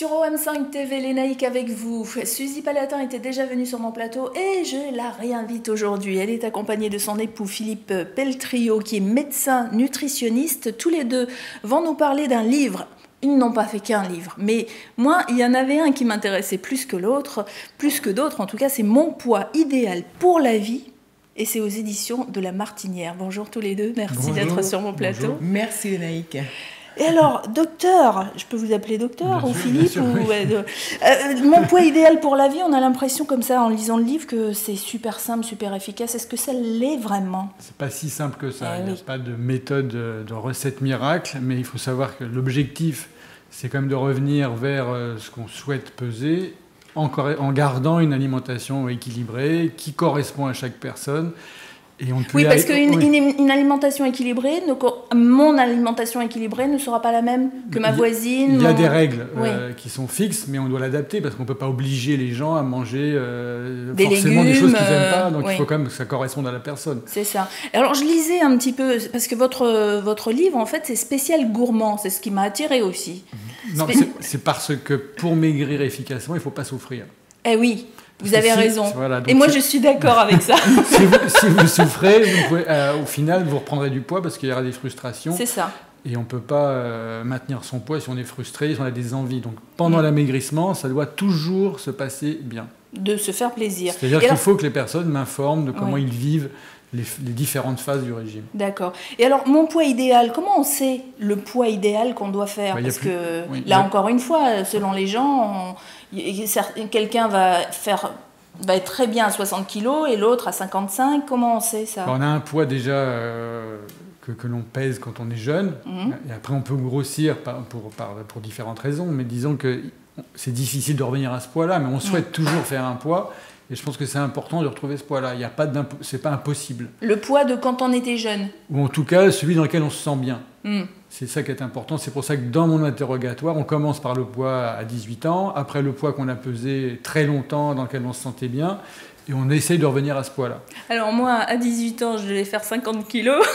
Sur OM5 TV, Lénaïque avec vous. Suzy Palatin était déjà venue sur mon plateau et je la réinvite aujourd'hui. Elle est accompagnée de son époux Philippe Peltrio, qui est médecin nutritionniste. Tous les deux vont nous parler d'un livre. Ils n'ont pas fait qu'un livre, mais moi, il y en avait un qui m'intéressait plus que l'autre, plus que d'autres. En tout cas, c'est Mon poids idéal pour la vie. Et c'est aux éditions de La Martinière. Bonjour tous les deux, merci d'être sur mon plateau. Bonjour. Merci Lénaïque. Et alors, docteur, je peux vous appeler docteur bien ou sûr, Philippe sûr, ou, oui. Mon poids idéal pour la vie, on a l'impression comme ça en lisant le livre que c'est super simple, super efficace. Est-ce que ça l'est vraiment? C'est pas si simple que ça. Il n'y a oui. pas de méthode, de recette miracle, mais il faut savoir que l'objectif, c'est quand même de revenir vers ce qu'on souhaite peser en gardant une alimentation équilibrée qui correspond à chaque personne. Et on peut oui, parce qu'une alimentation équilibrée, mon alimentation équilibrée ne sera pas la même que ma voisine. Il y a des règles oui. qui sont fixes, mais on doit l'adapter parce qu'on ne peut pas obliger les gens à manger des forcément légumes, des choses qu'ils n'aiment pas. Donc oui. il faut quand même que ça corresponde à la personne. C'est ça. Alors je lisais un petit peu, parce que votre livre, en fait, c'est spécial gourmand. C'est ce qui m'a attiré aussi. Non, c'est parce que pour maigrir efficacement, il ne faut pas souffrir. Eh oui. Vous avez raison. Voilà, et moi, je suis d'accord avec ça. si vous souffrez, vous pouvez, au final, vous reprendrez du poids parce qu'il y aura des frustrations. C'est ça. Et on ne peut pas maintenir son poids si on est frustré, si on a des envies. Donc pendant l'amaigrissement, ça doit toujours se passer bien. De se faire plaisir. C'est-à-dire qu'il faut que les personnes m'informent de comment ils vivent les différentes phases du régime. D'accord. Et alors, mon poids idéal, comment on sait le poids idéal qu'on doit faire? Parce que là, encore une fois, selon les gens, quelqu'un va être très bien à 60 kg et l'autre à 55. Comment on sait ça? On a un poids déjà que l'on pèse quand on est jeune. Et après, on peut grossir pour différentes raisons. Mais disons que c'est difficile de revenir à ce poids-là. Mais on souhaite toujours faire un poids. Et je pense que c'est important de retrouver ce poids-là. C'est pas impossible. Le poids de quand on était jeune. Ou en tout cas, celui dans lequel on se sent bien. C'est ça qui est important. C'est pour ça que dans mon interrogatoire, on commence par le poids à 18 ans, après le poids qu'on a pesé très longtemps, dans lequel on se sentait bien, et on essaye de revenir à ce poids-là. Alors moi, à 18 ans, je devais faire 50 kilos.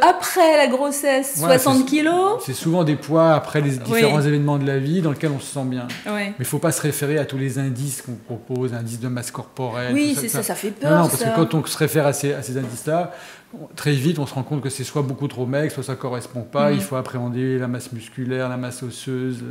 Après la grossesse, 60 kilos. C'est souvent des poids après les différents événements de la vie dans lesquels on se sent bien. Oui. Mais il ne faut pas se référer à tous les indices qu'on propose, indices de masse corporelle. Oui, c'est ça fait peur. Non, parce que quand on se réfère à ces indices-là, très vite, on se rend compte que c'est soit beaucoup trop maigre, soit ça ne correspond pas. Il faut appréhender la masse musculaire, la masse osseuse,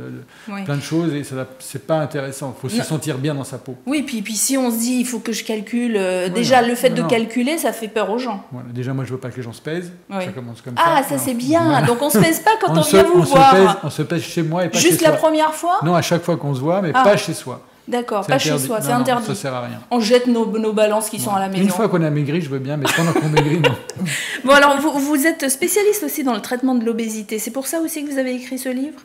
plein de choses. Et ce n'est pas intéressant. Il faut se sentir bien dans sa peau. Oui, puis si on se dit il faut que je calcule, déjà le fait de calculer, ça fait peur aux gens. Voilà. Déjà, moi, je ne veux pas que les gens se pèsent. Ça commence comme ça. Ah, ça c'est bien. Voilà. Donc on ne se pèse pas quand on vient vous voir. On se pèse chez moi et pas chez soi. Juste la première fois? Non, à chaque fois qu'on se voit, mais pas chez soi. D'accord, pas chez soi, c'est interdit. Ça sert à rien. On jette nos balances qui sont à la maison. Une fois qu'on a maigri, je veux bien, mais pendant qu'on maigrit, non. Bon, alors vous êtes spécialiste aussi dans le traitement de l'obésité. C'est pour ça aussi que vous avez écrit ce livre?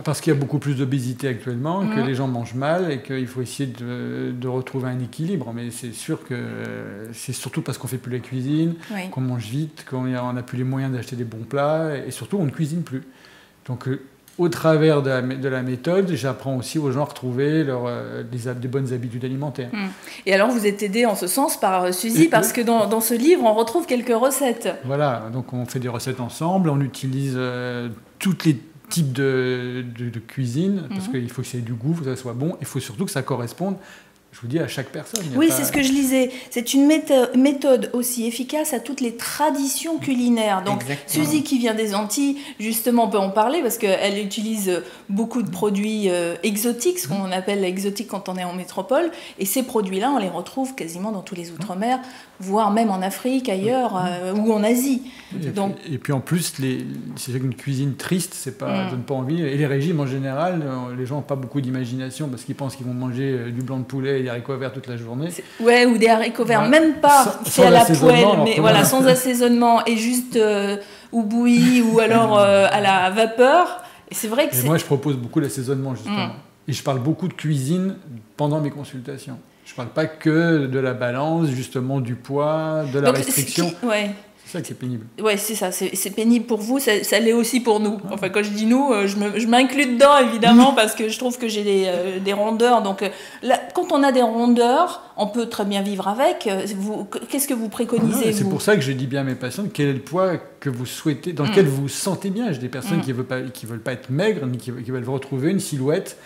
Parce qu'il y a beaucoup plus d'obésité actuellement, que les gens mangent mal et qu'il faut essayer de retrouver un équilibre. Mais c'est sûr que c'est surtout parce qu'on ne fait plus la cuisine, qu'on mange vite, qu'on n'a plus les moyens d'acheter des bons plats et surtout on ne cuisine plus. Donc au travers de la méthode, j'apprends aussi aux gens à retrouver des bonnes habitudes alimentaires. Et alors vous êtes aidé en ce sens par Suzy, parce que dans ce livre, on retrouve quelques recettes. Voilà, donc on fait des recettes ensemble, on utilise toutes les types de cuisine, parce qu'il faut que ça ait du goût, il faut que ça soit bon, il faut surtout que ça corresponde, je vous dis, à chaque personne. Oui, c'est ce que je lisais. C'est une méthode aussi efficace à toutes les traditions culinaires. Donc, Suzy, qui vient des Antilles, justement, on peut en parler parce qu'elle utilise beaucoup de produits exotiques, ce qu'on appelle exotiques quand on est en métropole. Et ces produits-là, on les retrouve quasiment dans tous les Outre-mer, voire même en Afrique, ailleurs, ou en Asie. Et puis en plus, c'est une cuisine triste, ça donne pas envie. Et les régimes, en général, les gens n'ont pas beaucoup d'imagination parce qu'ils pensent qu'ils vont manger du blanc de poulet et des haricots verts toute la journée. Ouais, ou des haricots verts, même pas faits à la poêle, mais voilà, sans assaisonnement et juste ou bouilli ou alors à la vapeur. Et c'est vrai que moi, je propose beaucoup l'assaisonnement, justement. Et je parle beaucoup de cuisine pendant mes consultations. Je ne parle pas que de la balance, justement, du poids, de la restriction. C'est ça qui est pénible. Ouais, c'est ça, c'est pénible pour vous, ça l'est aussi pour nous. Enfin, quand je dis nous, je m'inclus dedans, évidemment, parce que je trouve que j'ai des rondeurs. Donc, là, quand on a des rondeurs, on peut très bien vivre avec. Qu'est-ce que vous préconisez, C'est pour ça que je dis bien à mes patients, quel est le poids que vous souhaitez, dans lequel vous vous sentez bien. J'ai des personnes qui veulent pas être maigres, mais qui veulent retrouver une silhouette,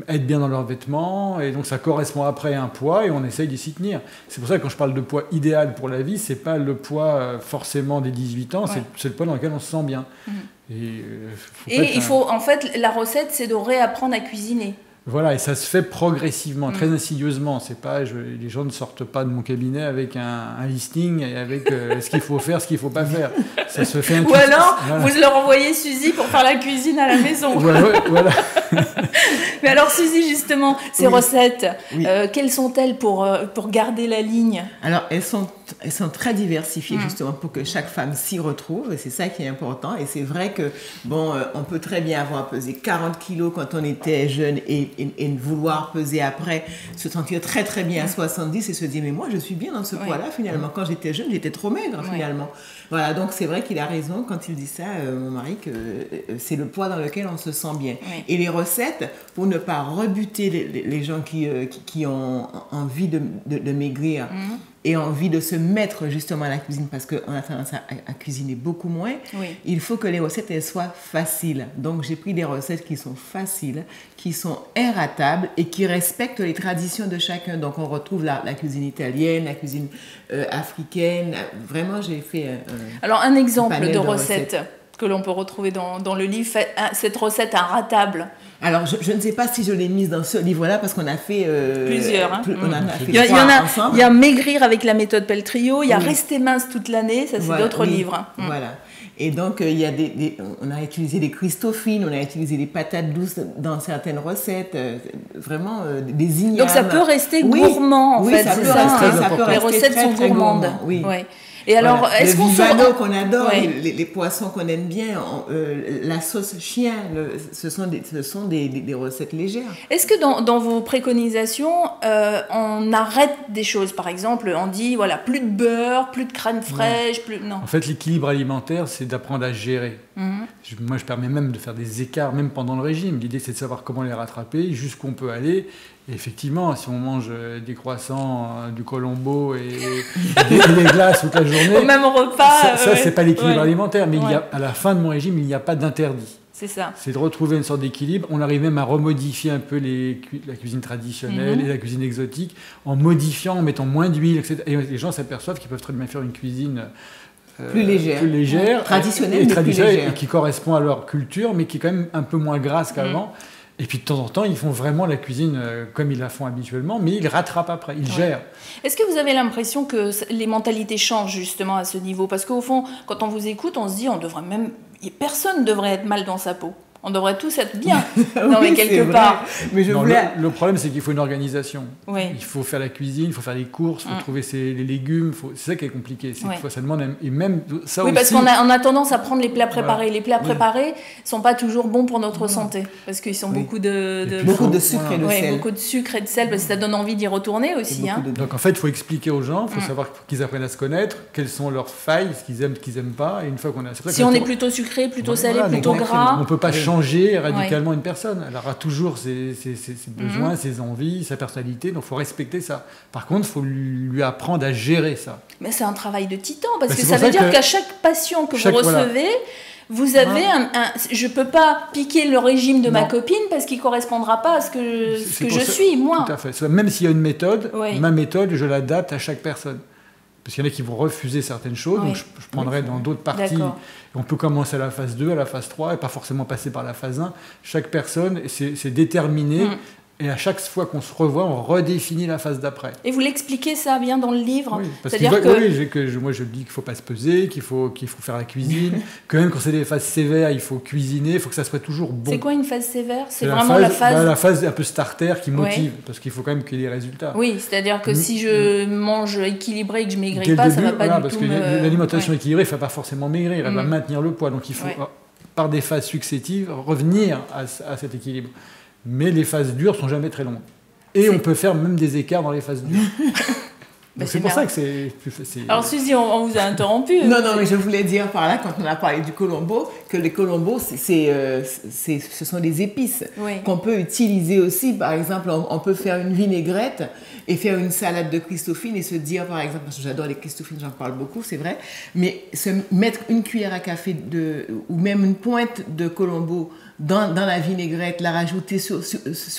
être bien dans leurs vêtements, et donc ça correspond après à un poids et on essaye d'y s'y tenir. C'est pour ça que quand je parle de poids idéal pour la vie, c'est pas le poids forcément des 18 ans, c'est le poids dans lequel on se sent bien. En fait, la recette, c'est de réapprendre à cuisiner. Voilà, et ça se fait progressivement, très insidieusement. C'est pas, les gens ne sortent pas de mon cabinet avec un listing et avec ce qu'il faut faire, ce qu'il faut pas faire. Ça se fait Ou alors, vous leur envoyez Suzy pour faire la cuisine à la maison. Voilà. Mais alors, Suzy, justement, ces recettes, quelles sont-elles pour garder la ligne? Alors, elles sont très diversifiées, justement, pour que chaque femme s'y retrouve. Et c'est ça qui est important. Et c'est vrai que, on peut très bien avoir pesé 40 kilos quand on était jeune et vouloir peser après, se sentir très très bien à 70 et se dire mais moi je suis bien dans ce poids-là finalement. Quand j'étais jeune, j'étais trop maigre finalement. Voilà, donc c'est vrai qu'il a raison quand il dit ça, mon mari, que c'est le poids dans lequel on se sent bien. Et les recettes, pour ne pas rebuter les gens qui ont envie de maigrir, et envie de se mettre justement à la cuisine parce qu'on a tendance à cuisiner beaucoup moins, il faut que les recettes elles soient faciles. Donc j'ai pris des recettes qui sont faciles, qui sont irratables et qui respectent les traditions de chacun. Donc on retrouve la cuisine italienne, la cuisine africaine. Vraiment, j'ai fait alors un exemple de recette que l'on peut retrouver dans le livre, cette recette inratable. Alors, je ne sais pas si je l'ai mise dans ce livre-là parce qu'on a fait plusieurs. On a fait il y ensemble. Il y a Maigrir avec la méthode Peltrio, il y a Rester mince toute l'année, ça c'est d'autres livres. Voilà. Et donc, il y a on a utilisé des Christophines, on a utilisé des patates douces dans certaines recettes, vraiment des ignames. Donc, ça peut rester gourmand, en fait, ça c'est peut ça. rester, ça peut les rester recettes très, sont très gourmandes. Oui. Et alors, voilà. est-ce qu'on vivano qu'on adore, les poissons qu'on aime bien, la sauce chien, ce sont des recettes légères. Est-ce que dans vos préconisations, on arrête des choses? Par exemple, on dit, voilà, plus de beurre, plus de crème fraîche, non. En fait, l'équilibre alimentaire, c'est d'apprendre à gérer. Moi, je permets même de faire des écarts, même pendant le régime. L'idée, c'est de savoir comment les rattraper, jusqu'où on peut aller. Et effectivement, si on mange des croissants, du Colombo et des glaces toute la journée, au même repas, ça c'est pas l'équilibre alimentaire. Mais à la fin de mon régime, il n'y a pas d'interdit. C'est ça. C'est de retrouver une sorte d'équilibre. On arrive même à remodifier un peu la cuisine traditionnelle et la cuisine exotique en modifiant, en mettant moins d'huile, etc. Et les gens s'aperçoivent qu'ils peuvent très bien faire une cuisine plus légère, traditionnelle, et qui correspond à leur culture, mais qui est quand même un peu moins grasse qu'avant. Et puis de temps en temps, ils font vraiment la cuisine comme ils la font habituellement, mais ils rattrapent après, ils gèrent. Est-ce que vous avez l'impression que les mentalités changent justement à ce niveau? Parce qu'au fond, quand on vous écoute, on se dit personne ne devrait être mal dans sa peau. On devrait tous être bien, mais quelque part. Mais le problème, c'est qu'il faut une organisation. Il faut faire la cuisine, il faut faire les courses, il faut trouver les légumes. C'est ça qui est compliqué. Ça demande, et même ça aussi... parce qu'on a tendance à prendre les plats préparés. Les plats préparés ne sont pas toujours bons pour notre santé, parce qu'ils sont beaucoup de sucre et de sel. Beaucoup de sucre et de sel, parce que ça donne envie d'y retourner aussi. Donc en fait, il faut expliquer aux gens, il faut savoir qu'ils apprennent à se connaître, quelles sont leurs failles, ce qu'ils aiment, ce qu'ils n'aiment pas. Et une fois qu'on a... Si on est plutôt sucré, plutôt salé, plutôt gras... On ne peut pas changer radicalement une personne. Elle aura toujours ses besoins, ses envies, sa personnalité, donc il faut respecter ça. Par contre, il faut lui apprendre à gérer ça. Mais c'est un travail de titan, parce que ça veut dire qu'à chaque passion que vous recevez, vous avez je ne peux pas piquer le régime de ma copine parce qu'il ne correspondra pas à ce que je suis, moi. Tout à fait. Même s'il y a une méthode, ma méthode, je l'adapte à chaque personne. Parce qu'il y en a qui vont refuser certaines choses, donc je prendrai dans d'autres parties. On peut commencer à la phase 2, à la phase 3, et pas forcément passer par la phase 1. Chaque personne, c'est déterminé, et à chaque fois qu'on se revoit, on redéfinit la phase d'après. Et vous l'expliquez ça bien dans le livre? Oui, parce moi je dis qu'il ne faut pas se peser, qu'il faut faire la cuisine, que même quand c'est des phases sévères, il faut cuisiner, il faut que ça soit toujours bon. C'est quoi une phase sévère? C'est vraiment la phase... la phase un peu starter qui motive, parce qu'il faut quand même qu'il y ait des résultats. Oui, c'est-à-dire que si je mange équilibré et que je ne maigris pas, ça ne va pas du parce tout que l'alimentation équilibrée ne fait pas forcément maigrir, elle va maintenir le poids. Donc il faut, par des phases successives, revenir à cet équilibre. Mais les phases dures sont jamais très longues. Et on peut faire même des écarts dans les phases dures. Donc c'est pour ça que c'est plus facile. Alors Suzy, on vous a interrompu. Non, mais je voulais dire par là, quand on a parlé du colombo, que les colombos, ce sont des épices qu'on peut utiliser aussi. Par exemple, on peut faire une vinaigrette et faire une salade de Christophine et se dire, par exemple, parce que j'adore les Christophines, j'en parle beaucoup, c'est vrai, mais se mettre une cuillère à café ou même une pointe de colombo dans la vinaigrette, la rajouter sur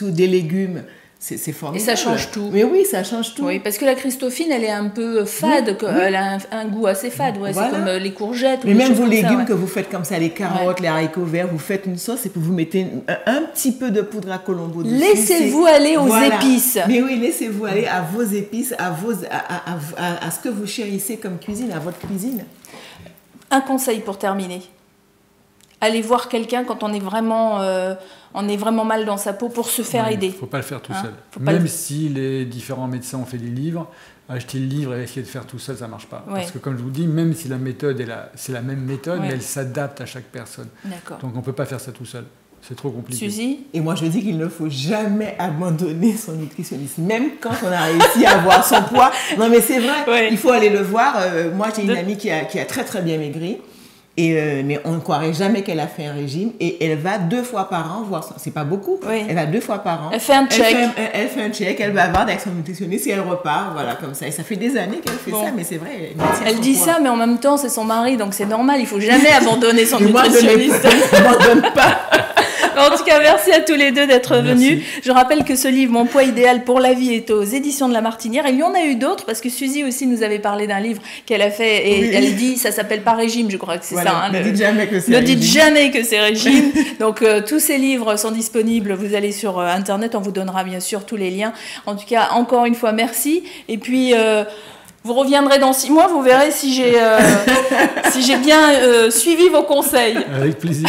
des légumes, c'est formidable. Et ça change tout. Mais oui, ça change tout. Oui, parce que la Christophine, elle est un peu fade, elle a un goût assez fade, voilà. C'est comme les courgettes. Mais même vos légumes que vous faites comme ça, les carottes, les haricots verts, vous faites une sauce et puis vous mettez un petit peu de poudre à colombo dessus. Laissez-vous aller aux épices. Mais oui, laissez-vous aller à vos épices, à ce que vous chérissez comme cuisine, à votre cuisine. Un conseil pour terminer. Allez voir quelqu'un quand on est vraiment mal dans sa peau pour se faire aider. Il ne faut pas le faire tout seul. Même si les différents médecins ont fait des livres, acheter le livre et essayer de faire tout seul, ça ne marche pas. Parce que comme je vous dis, même si la méthode c'est la même méthode, mais elle s'adapte à chaque personne. D'accord. Donc on ne peut pas faire ça tout seul. C'est trop compliqué. Suzy ? Et moi, je dis qu'il ne faut jamais abandonner son nutritionniste, même quand on a réussi à avoir son poids. Non, mais c'est vrai, il faut aller le voir. Moi, j'ai une amie qui a très, très bien maigri. Mais on ne croirait jamais qu'elle a fait un régime et elle va 2 fois par an voir c'est pas beaucoup, elle va 2 fois par an, elle fait un check, elle va voir avec son nutritionniste et elle repart, voilà, comme ça, et ça fait des années qu'elle fait ça, mais c'est vrai, elle dit ça, mais en même temps c'est son mari, donc c'est normal, il faut jamais abandonner son nutritionniste. Moi, je n'abandonne pas. En tout cas, merci à tous les deux d'être venus. Je rappelle que ce livre, Mon poids idéal pour la vie, est aux éditions de La Martinière. Il y en a eu d'autres, parce que Suzy aussi nous avait parlé d'un livre qu'elle a fait, et elle dit, ça s'appelle pas régime, je crois que c'est ça. Hein, ne dites jamais que c'est régime. Ne dites jamais que c'est régime. Donc, tous ces livres sont disponibles. Vous allez sur Internet, on vous donnera bien sûr tous les liens. En tout cas, encore une fois, merci. Et puis... vous reviendrez dans 6 mois, vous verrez si j'ai bien suivi vos conseils. Avec plaisir.